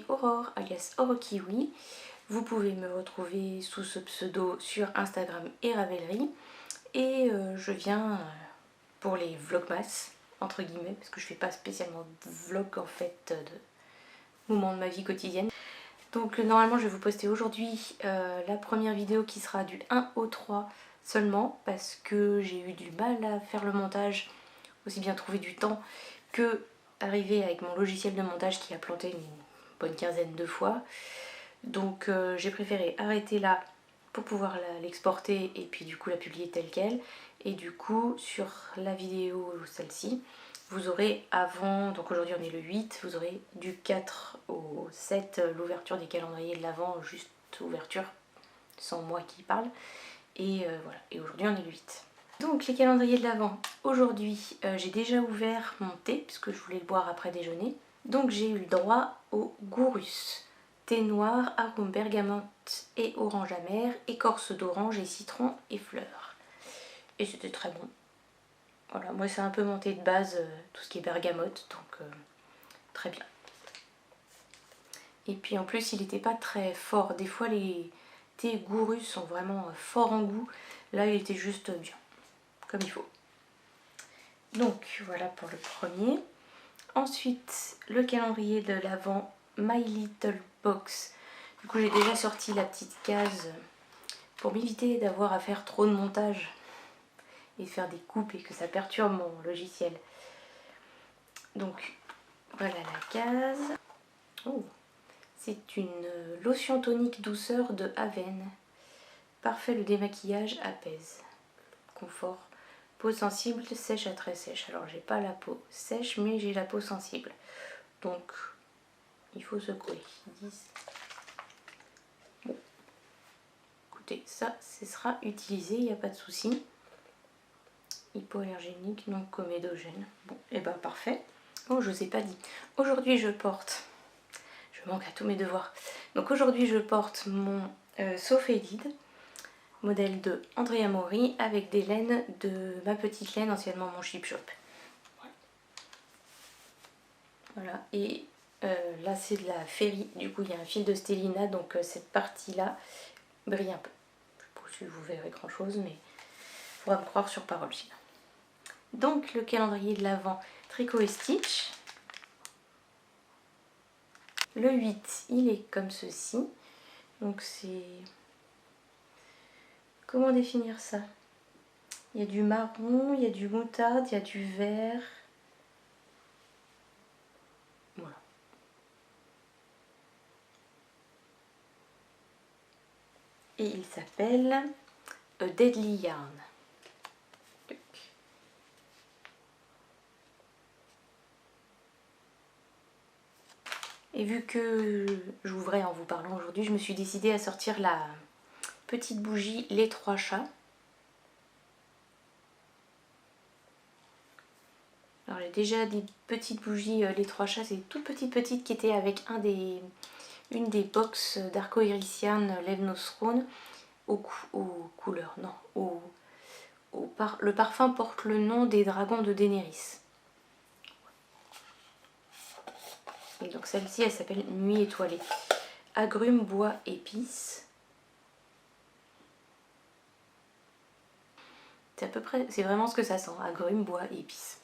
Aurore alias Orokiwi. Vous pouvez me retrouver sous ce pseudo sur Instagram et Ravelry. Et je viens pour les vlogmas, entre guillemets, parce que je fais pas spécialement de vlog en fait de moments de ma vie quotidienne. Donc normalement je vais vous poster aujourd'hui la première vidéo qui sera du 1 au 3 seulement, parce que j'ai eu du mal à faire le montage, aussi bien trouver du temps que arriver avec mon logiciel de montage qui a planté une bonne quinzaine de fois. Donc j'ai préféré arrêter là pour pouvoir l'exporter et puis du coup la publier telle quelle. Et du coup sur la vidéo, celle-ci, vous aurez avant, donc aujourd'hui on est le 8, vous aurez du 4 au 7 l'ouverture des calendriers de l'Avent, juste ouverture, sans moi qui parle. Et voilà, et aujourd'hui on est le 8. Donc les calendriers de l'Avent, aujourd'hui j'ai déjà ouvert mon thé puisque je voulais le boire après déjeuner. Donc j'ai eu le droit au Gourus, thé noir, arôme bergamote et orange amer, écorce d'orange et citron et fleurs. Et c'était très bon. Voilà, moi c'est un peu mon thé de base, tout ce qui est bergamote, donc très bien. Et puis en plus il n'était pas très fort, des fois les thés Gourus sont vraiment forts en goût, là il était juste bien, comme il faut. Donc voilà pour le premier. Ensuite, le calendrier de l'Avent My Little Box. Du coup, j'ai déjà sorti la petite case pour m'éviter d'avoir à faire trop de montage et de faire des coupes et que ça perturbe mon logiciel. Donc, voilà la case. Oh, c'est une lotion tonique douceur de Aven. Parfait, le démaquillage apaise. Confort. Peau sensible, sèche à très sèche. Alors j'ai pas la peau sèche mais j'ai la peau sensible. Donc il faut secouer. 10. Bon. Écoutez, ça sera utilisé, il n'y a pas de souci. Hypoallergénique, non comédogène. Bon, et ben parfait. Oh, je vous ai pas dit. Aujourd'hui je porte, je manque à tous mes devoirs. Donc aujourd'hui je porte mon Sophédide, modèle de Andrea Mori, avec des laines de ma petite laine, anciennement mon Chip Shop. Voilà, et là c'est de la Ferry, du coup il y a un fil de Stellina, donc cette partie là brille un peu. Je sais pas si vous verrez grand chose, mais il faudra me croire sur parole sinon. Donc le calendrier de l'Avent Tricot et Stitch. Le 8 il est comme ceci. Donc c'est... Comment définir ça? Il y a du marron, il y a du moutarde, il y a du vert. Voilà. Et il s'appelle A Deadly Yarn. Et vu que j'ouvrais en vous parlant aujourd'hui, je me suis décidée à sortir la petite bougie Les Trois Chats. Alors j'ai déjà des petites bougies Les Trois Chats, c'est toutes petites qui étaient avec une des box d'Arco-Iris Yarn Lève Nos Throne aux couleurs, non, le parfum porte le nom des dragons de Daenerys. Et donc celle-ci elle s'appelle Nuit étoilée. Agrumes, bois, épices. C'est à peu près, c'est vraiment ce que ça sent, agrumes, bois, épices.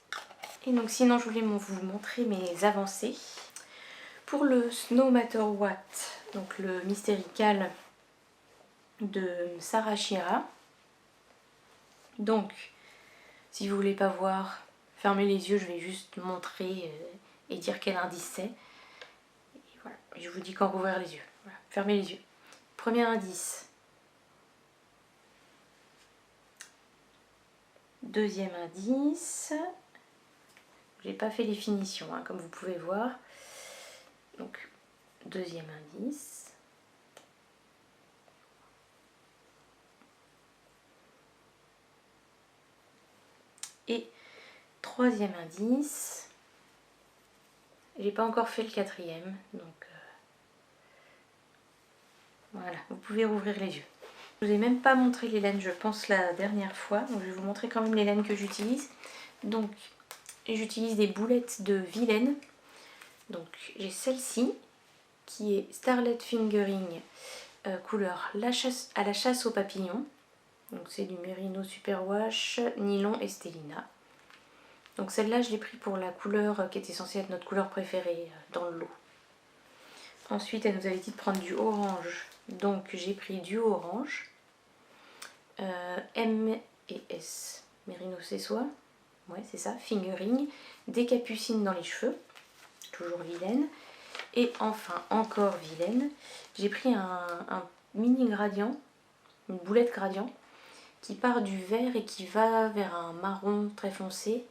Et donc sinon je voulais vous montrer mes avancées. Pour le No Matter What, donc le Mystérical de Sarah Shira. Donc si vous voulez pas voir, fermez les yeux, je vais juste montrer et dire quel indice c'est. Voilà. Je vous dis quand rouvrir les yeux. Voilà. Fermez les yeux. Premier indice. Deuxième indice. J'ai pas fait les finitions, hein, comme vous pouvez voir. Donc, deuxième indice. Et troisième indice. J'ai pas encore fait le quatrième, donc voilà, vous pouvez rouvrir les yeux. Je vous ai même pas montré les laines, je pense, la dernière fois, donc je vais vous montrer quand même les laines que j'utilise. Donc, j'utilise des boulettes de Vilaine. Donc, j'ai celle-ci qui est Starlet Fingering couleur à la chasse aux papillons. Donc, c'est du Merino Superwash, Nylon et Stellina. Donc, celle-là, je l'ai pris pour la couleur qui était censée être notre couleur préférée dans le lot. Ensuite, elle nous avait dit de prendre du orange. Donc, j'ai pris du orange. M et S. Merino c'est soit. Ouais, c'est ça. Fingering. Des capucines dans les cheveux. Toujours Vilaine. Et enfin, encore Vilaine. J'ai pris un mini gradient. Une boulette gradient. Qui part du vert et qui va vers un marron très foncé.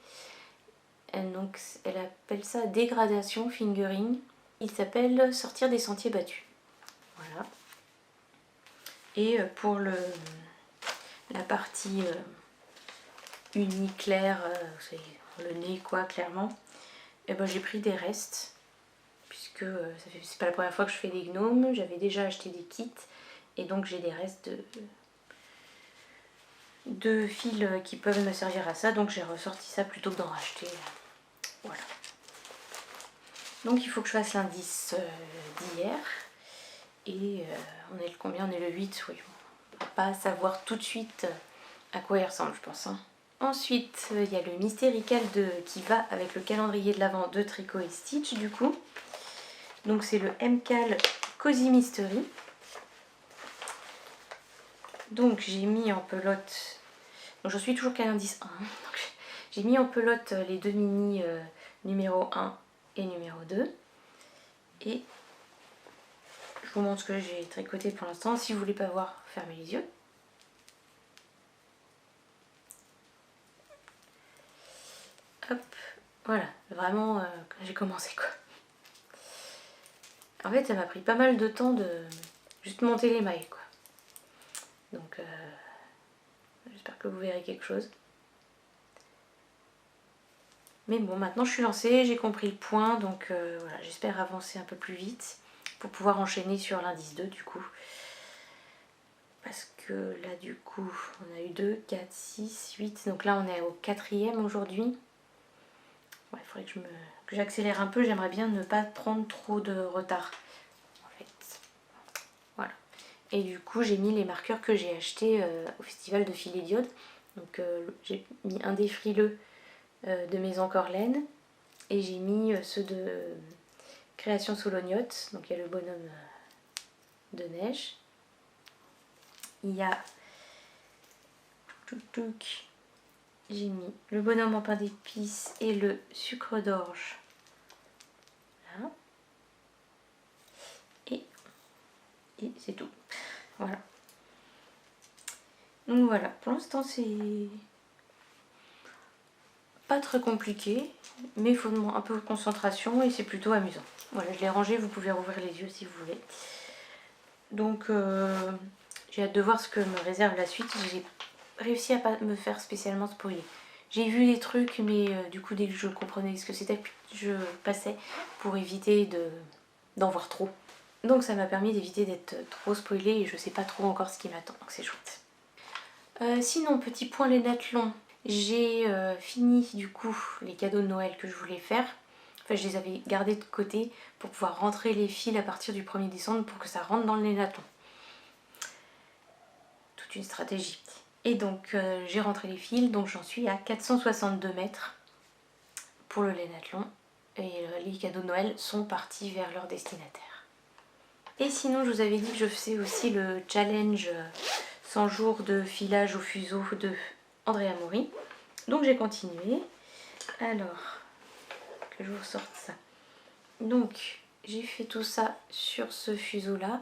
Donc, elle appelle ça dégradation fingering. Il s'appelle sortir des sentiers battus. Voilà. Et pour la partie unie claire, c'est le nez quoi clairement, et ben j'ai pris des restes puisque c'est pas la première fois que je fais des gnomes, j'avais déjà acheté des kits et donc j'ai des restes de fils qui peuvent me servir à ça, donc j'ai ressorti ça plutôt que d'en racheter. Voilà. Donc il faut que je fasse l'indice d'hier et on est le combien? On est le 8, oui. On va pas savoir tout de suite à quoi il ressemble, je pense. Hein. Ensuite, il y a le Mystérical qui va avec le calendrier de l'Avent de Tricot et Stitch, du coup. Donc, c'est le MCAL Cozy Mystery. Donc, j'ai mis en pelote... Donc, je suis toujours qu'à l'indice 1. J'ai mis en pelote les deux mini numéro 1 et numéro 2. Et je vous montre ce que j'ai tricoté pour l'instant. Si vous voulez pas voir, fermez les yeux. Hop, voilà, vraiment quand j'ai commencé quoi. En fait ça m'a pris pas mal de temps de juste monter les mailles quoi. Donc j'espère que vous verrez quelque chose. Mais bon, maintenant je suis lancée, j'ai compris le point, donc voilà, j'espère avancer un peu plus vite pour pouvoir enchaîner sur l'indice 2 du coup. Parce que là du coup on a eu 2, 4, 6, 8, donc là on est au 4e aujourd'hui. Ouais, il faudrait que j'accélère un peu, j'aimerais bien ne pas prendre trop de retard. En fait. Voilà. Et du coup, j'ai mis les marqueurs que j'ai achetés au festival de Filet Diode. Donc, j'ai mis un des frileux de Maison Corlaine. Et j'ai mis ceux de Création Solognotte. Donc, il y a le bonhomme de neige. Il y a... J'ai mis le bonhomme en pain d'épices et le sucre d'orge. Là. Et c'est tout. Voilà. Donc voilà, pour l'instant c'est pas très compliqué, mais il faut un peu de concentration et c'est plutôt amusant. Voilà, je l'ai rangé, vous pouvez rouvrir les yeux si vous voulez. Donc j'ai hâte de voir ce que me réserve la suite. J'ai réussi à pas me faire spécialement spoiler. J'ai vu des trucs, mais du coup dès que je comprenais ce que c'était, je passais pour éviter d'en voir trop. Donc ça m'a permis d'éviter d'être trop spoilée et je sais pas trop encore ce qui m'attend, donc c'est chouette. Sinon, petit point les Nathlon, j'ai fini du coup les cadeaux de Noël que je voulais faire. Enfin, je les avais gardés de côté pour pouvoir rentrer les fils à partir du 1er décembre pour que ça rentre dans le Nathlon. Toute une stratégie. Et donc j'ai rentré les fils, donc j'en suis à 462 mètres pour le Nathlon. Et les cadeaux de Noël sont partis vers leur destinataire. Et sinon, je vous avais dit que je faisais aussi le challenge 100 jours de filage au fuseau de Andrea Mori. Donc j'ai continué. Alors, que je vous sorte ça. Donc, j'ai fait tout ça sur ce fuseau-là.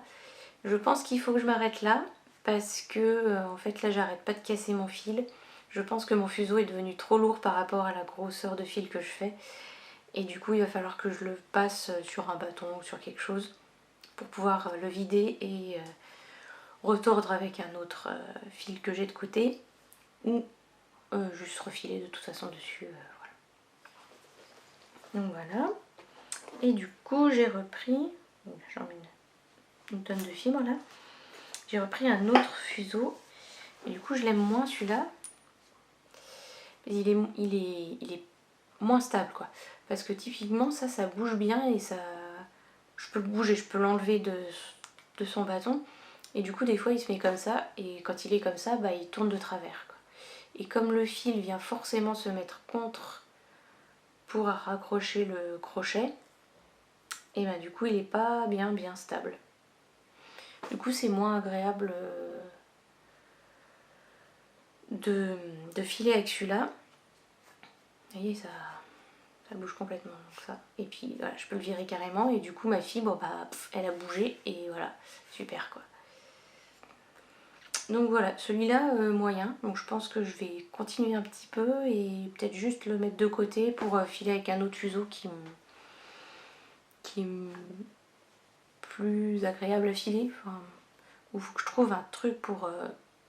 Je pense qu'il faut que je m'arrête là parce que, en fait, là, j'arrête pas de casser mon fil. Je pense que mon fuseau est devenu trop lourd par rapport à la grosseur de fil que je fais. Et du coup, il va falloir que je le passe sur un bâton ou sur quelque chose pour pouvoir le vider et retordre avec un autre fil que j'ai de côté ou juste refiler de toute façon dessus. Voilà. Donc voilà. Et du coup, j'ai repris, j'en mets une tonne de fibres là. J'ai repris un autre fuseau. Et du coup, je l'aime moins celui-là. Il est moins stable quoi. Parce que typiquement, ça bouge bien et ça. Je peux le bouger, je peux l'enlever de son bâton. Et du coup, des fois, il se met comme ça. Et quand il est comme ça, bah, il tourne de travers, quoi. Et comme le fil vient forcément se mettre contre pour raccrocher le crochet, et bah, du coup, il n'est pas bien stable. Du coup, c'est moins agréable de filer avec celui-là. Vous voyez, ça bouge complètement. Donc ça. Et puis, voilà, je peux le virer carrément. Et du coup, ma fibre, bah, elle a bougé. Et voilà, super, quoi. Donc voilà, celui-là moyen, donc je pense que je vais continuer un petit peu et peut-être juste le mettre de côté pour filer avec un autre fuseau qui est plus agréable à filer. Enfin, il faut que je trouve un truc pour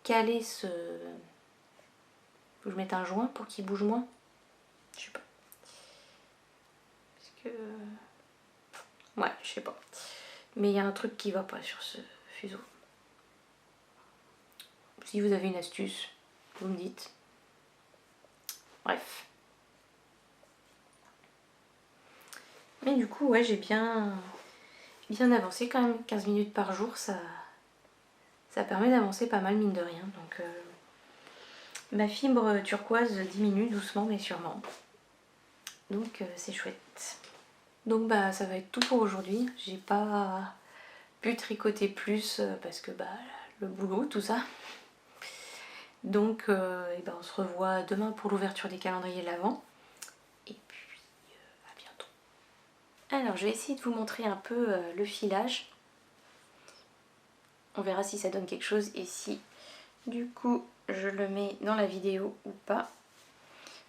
caler ce... Faut que je mette un joint pour qu'il bouge moins. Je sais pas. Parce que... Ouais, je sais pas. Mais il y a un truc qui va pas sur ce fuseau. Si vous avez une astuce, vous me dites. Bref. Mais du coup, ouais, j'ai bien avancé quand même. 15 minutes par jour, ça permet d'avancer pas mal, mine de rien. Donc, ma fibre turquoise diminue doucement, mais sûrement. Donc, c'est chouette. Donc, bah, ça va être tout pour aujourd'hui. J'ai pas pu tricoter plus parce que, bah, le boulot, tout ça. Donc, et ben, on se revoit demain pour l'ouverture des calendriers de l'Avent. Et puis, à bientôt. Alors, je vais essayer de vous montrer un peu le filage. On verra si ça donne quelque chose et si, du coup, je le mets dans la vidéo ou pas.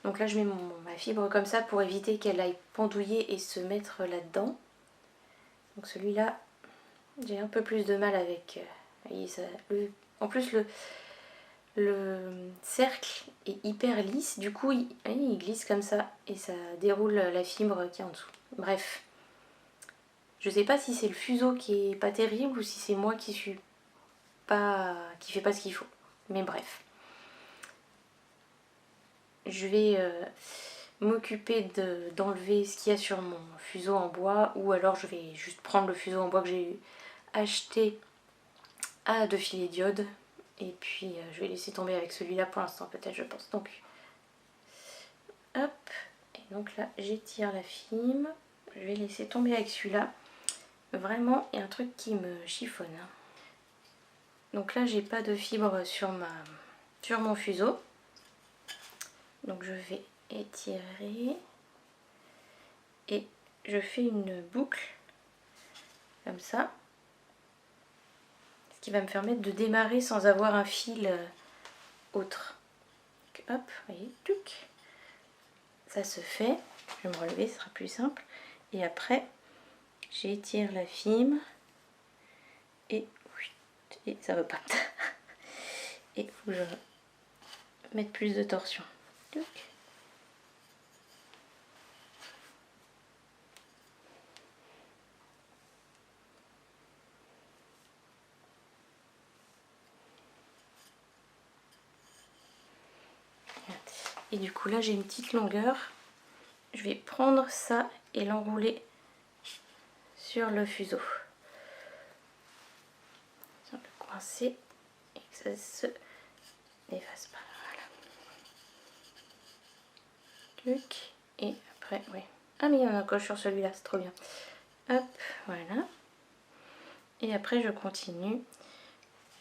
Donc là, je mets ma fibre comme ça pour éviter qu'elle aille pendouiller et se mettre là-dedans. Donc celui-là, j'ai un peu plus de mal avec... vous voyez, ça, en plus, le cercle est hyper lisse, du coup il glisse comme ça et ça déroule la fibre qui est en dessous. Bref, je sais pas si c'est le fuseau qui est pas terrible ou si c'est moi qui fais pas ce qu'il faut, mais bref. Je vais m'occuper d'enlever ce qu'il y a sur mon fuseau en bois, ou alors je vais juste prendre le fuseau en bois que j'ai acheté à 2 filets d'iode. Et puis je vais laisser tomber avec celui-là pour l'instant, peut-être, je pense. Donc, hop. Et donc là, j'étire la fibre. Je vais laisser tomber avec celui-là. Vraiment, il y a un truc qui me chiffonne. Donc là j'ai pas de fibre sur mon fuseau. Donc je vais étirer et je fais une boucle comme ça. Ce qui va me permettre de démarrer sans avoir un fil autre. Donc, hop, vous voyez, tuc. Ça se fait. Je vais me relever, ce sera plus simple. Et après, j'étire la fibre et ça veut pas. Et il faut que je mette plus de torsion. Tuc. Et du coup là j'ai une petite longueur. Je vais prendre ça et l'enrouler sur le fuseau. Sur le coincer et que ça se défasse pas. Voilà. Tuc. Et après, oui. Ah mais il y a un encoche sur celui-là, c'est trop bien. Hop, voilà. Et après je continue.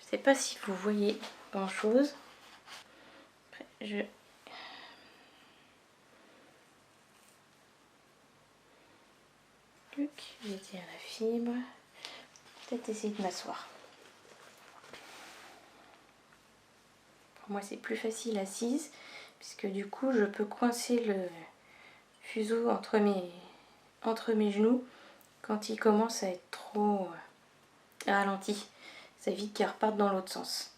Je sais pas si vous voyez grand chose. Après je... J'étire la fibre. Peut-être essayer de m'asseoir. Pour moi c'est plus facile assise, puisque du coup je peux coincer le fuseau entre mes genoux quand il commence à être trop ralenti. Ça évite qu'il reparte dans l'autre sens.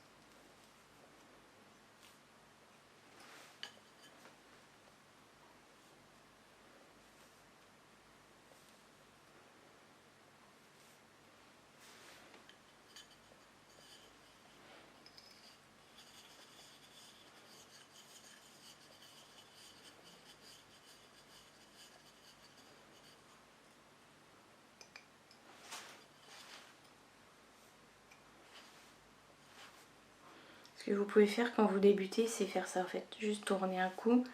Ce que vous pouvez faire quand vous débutez, c'est faire ça en fait. Juste tourner un coup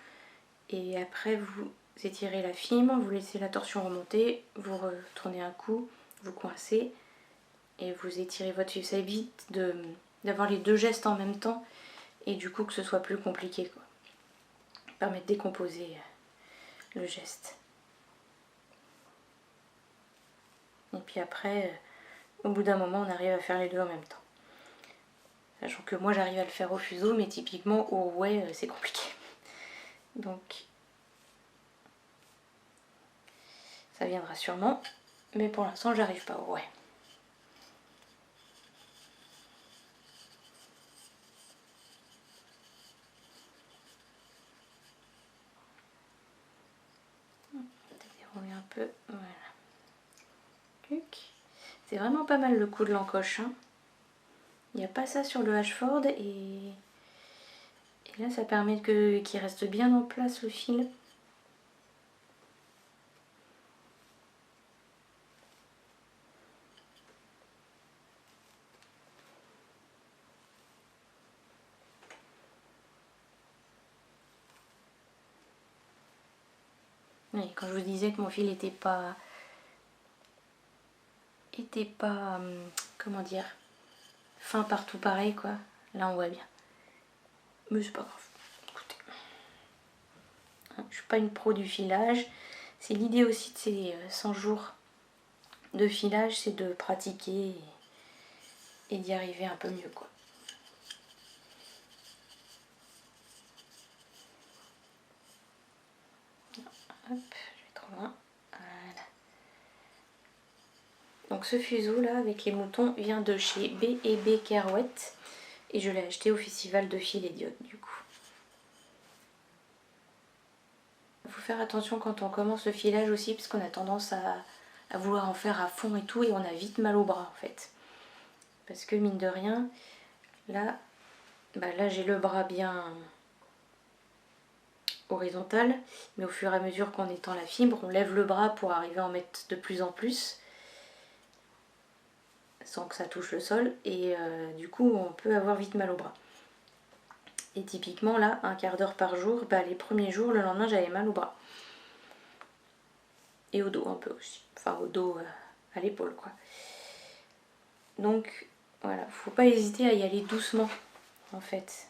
et après vous étirez la fibre, vous laissez la torsion remonter, vous retournez un coup, vous coincez et vous étirez votre fibre. Ça évite d'avoir les deux gestes en même temps et du coup que ce soit plus compliqué, quoi. Ça permet de décomposer le geste. Et puis après, au bout d'un moment, on arrive à faire les deux en même temps. Sachant que moi j'arrive à le faire au fuseau, mais typiquement au rouet c'est compliqué. Donc ça viendra sûrement, mais pour l'instant j'arrive pas au rouet. On va dérouler un peu, voilà. C'est vraiment pas mal le coup de l'encoche, hein. Il n'y a pas ça sur le Ashford et là ça permet qu'il reste bien en place le fil. Oui, quand je vous disais que mon fil était pas comment dire, fin partout pareil quoi, là on voit bien. Mais c'est pas grave. Écoutez. Je suis pas une pro du filage. C'est l'idée aussi de ces 100 jours de filage, c'est de pratiquer et d'y arriver un peu mieux, quoi. Hop, je vais trop loin. Voilà. Donc ce fuseau là avec les moutons vient de chez B&B Kerouette et je l'ai acheté au festival de fil et diodes du coup. Il faut faire attention quand on commence le filage aussi parce qu'on a tendance à vouloir en faire à fond et tout et on a vite mal au bras en fait. Parce que mine de rien, là, là j'ai le bras bien horizontal, mais au fur et à mesure qu'on étend la fibre, on lève le bras pour arriver à en mettre de plus en plus sans que ça touche le sol et du coup on peut avoir vite mal au bras. Et typiquement là, un quart d'heure par jour, les premiers jours, le lendemain j'avais mal au bras. Et au dos un peu aussi, enfin au dos à l'épaule quoi. Donc Voilà, faut pas hésiter à y aller doucement en fait.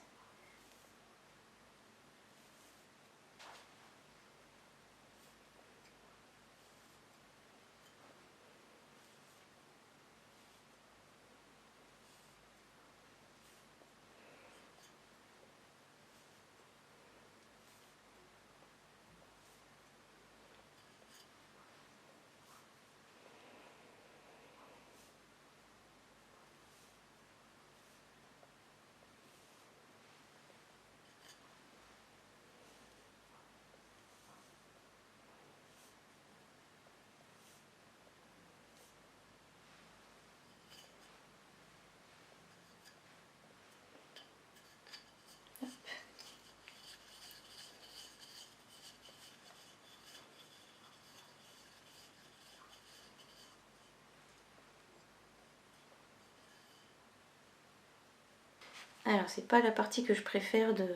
Alors c'est pas la partie que je préfère de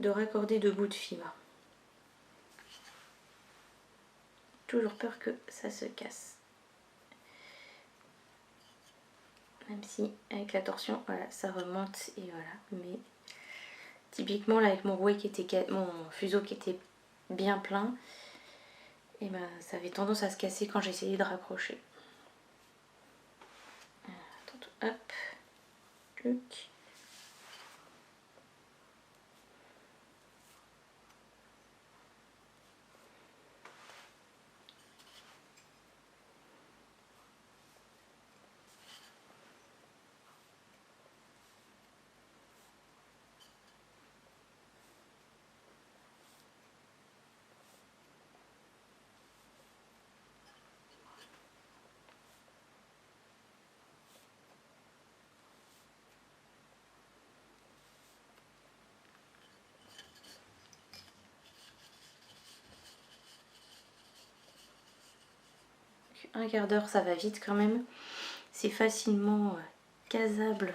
raccorder deux bouts de fibre. Toujours peur que ça se casse. Même si avec la torsion, voilà, ça remonte et voilà. Mais typiquement là avec mon rouet qui était, mon fuseau qui était bien plein, et ben ça avait tendance à se casser quand j'essayais de raccrocher. Hop, tuc. Un quart d'heure, ça va vite quand même. C'est facilement casable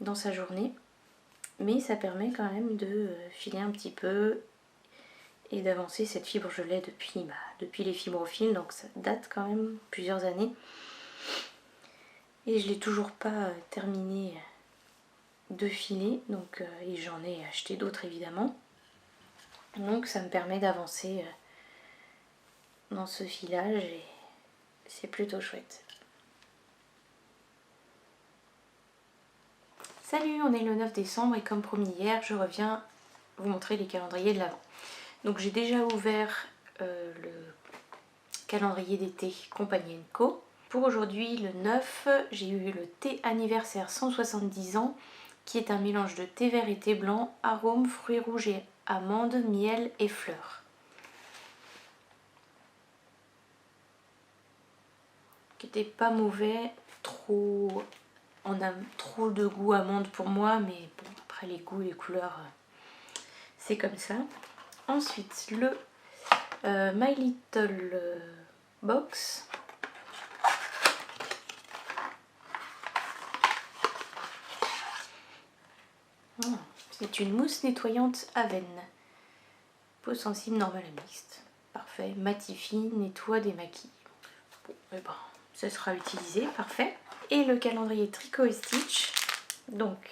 dans sa journée. Mais ça permet quand même de filer un petit peu et d'avancer. Cette fibre, je l'ai depuis les fibrophiles, donc ça date quand même plusieurs années. Et je l'ai toujours pas terminé de filer, donc, et j'en ai acheté d'autres évidemment. Donc ça me permet d'avancer dans ce filage et c'est plutôt chouette. Salut, on est le 9 décembre et comme promis hier, je reviens vous montrer les calendriers de l'Avent. Donc j'ai déjà ouvert le calendrier d'été Compagnie & Co. Pour aujourd'hui, le 9, j'ai eu le thé anniversaire 170 ans, qui est un mélange de thé vert et thé blanc, arômes, fruits rouges et amandes, miel et fleurs. Qui était pas mauvais, on a trop de goût amande pour moi, mais bon, après les goûts et les couleurs, c'est comme ça. Ensuite, le My Little Box. C'est une mousse nettoyante à veine. Peau sensible, normale et mixte. Parfait. Matifie, nettoie, démaquille. Bon, et ben, ça sera utilisé. Parfait. Et le calendrier Tricot et Stitch. Donc,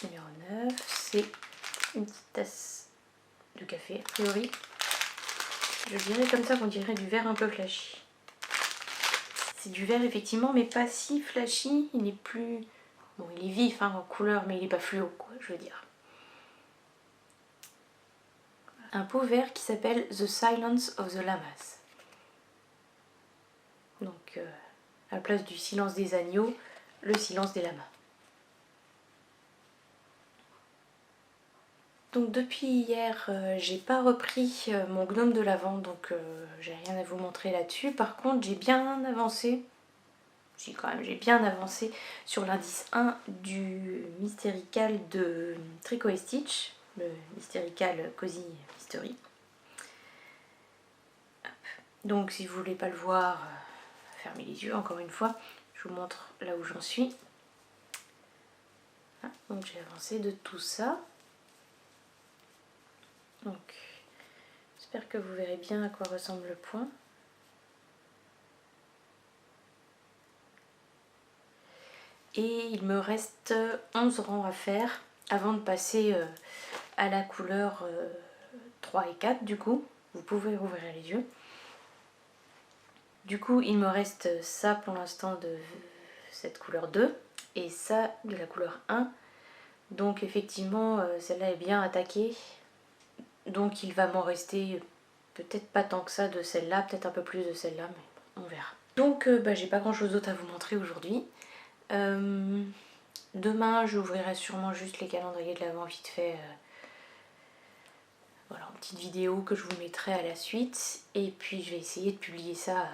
numéro 9, c'est une petite tasse de café, a priori. Je dirais comme ça qu'on dirait du verre un peu flashy. C'est du verre effectivement, mais pas si flashy. Il est plus... Bon, il est vif hein, en couleur, mais il n'est pas fluo, quoi, je veux dire. Un pot vert qui s'appelle The Silence of the Lamas. Donc, à la place du silence des agneaux, le silence des lamas. Donc depuis hier, j'ai pas repris mon gnome de l'Avent, donc j'ai rien à vous montrer là-dessus. Par contre, j'ai bien avancé, j'ai bien avancé sur l'indice 1 du Mystérical de Tricot et Stitch, le Mystérical Cozy Mystery. Hop. Donc si vous voulez pas le voir, fermez les yeux encore une fois, je vous montre là où j'en suis. Ah, donc j'ai avancé de tout ça. Donc j'espère que vous verrez bien à quoi ressemble le point. et il me reste 11 rangs à faire avant de passer à la couleur 3 et 4 du coup. Vous pouvez rouvrir les yeux. Du coup il me reste ça pour l'instant de cette couleur 2 et ça de la couleur 1. Donc effectivement celle-là est bien attaquée. Donc il va m'en rester peut-être pas tant que ça de celle-là, peut-être un peu plus de celle-là, mais on verra. Donc j'ai pas grand chose d'autre à vous montrer aujourd'hui. Demain j'ouvrirai sûrement juste les calendriers de l'Avent vite fait. Voilà, une petite vidéo que je vous mettrai à la suite. Et puis je vais essayer de publier ça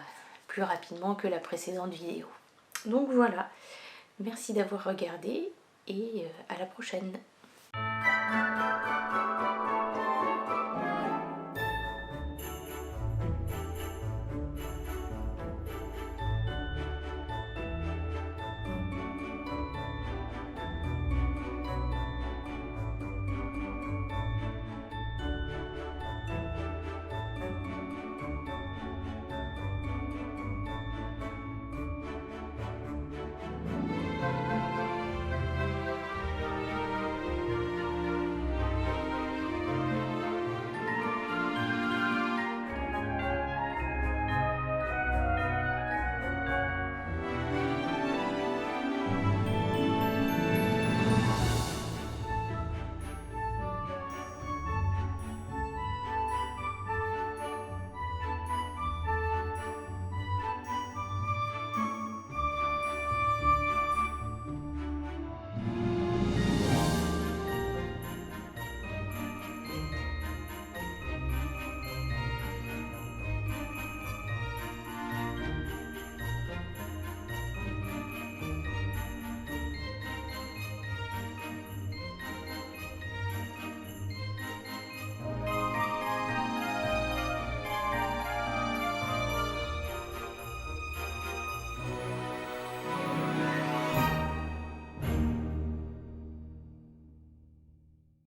plus rapidement que la précédente vidéo. Donc voilà, merci d'avoir regardé et à la prochaine.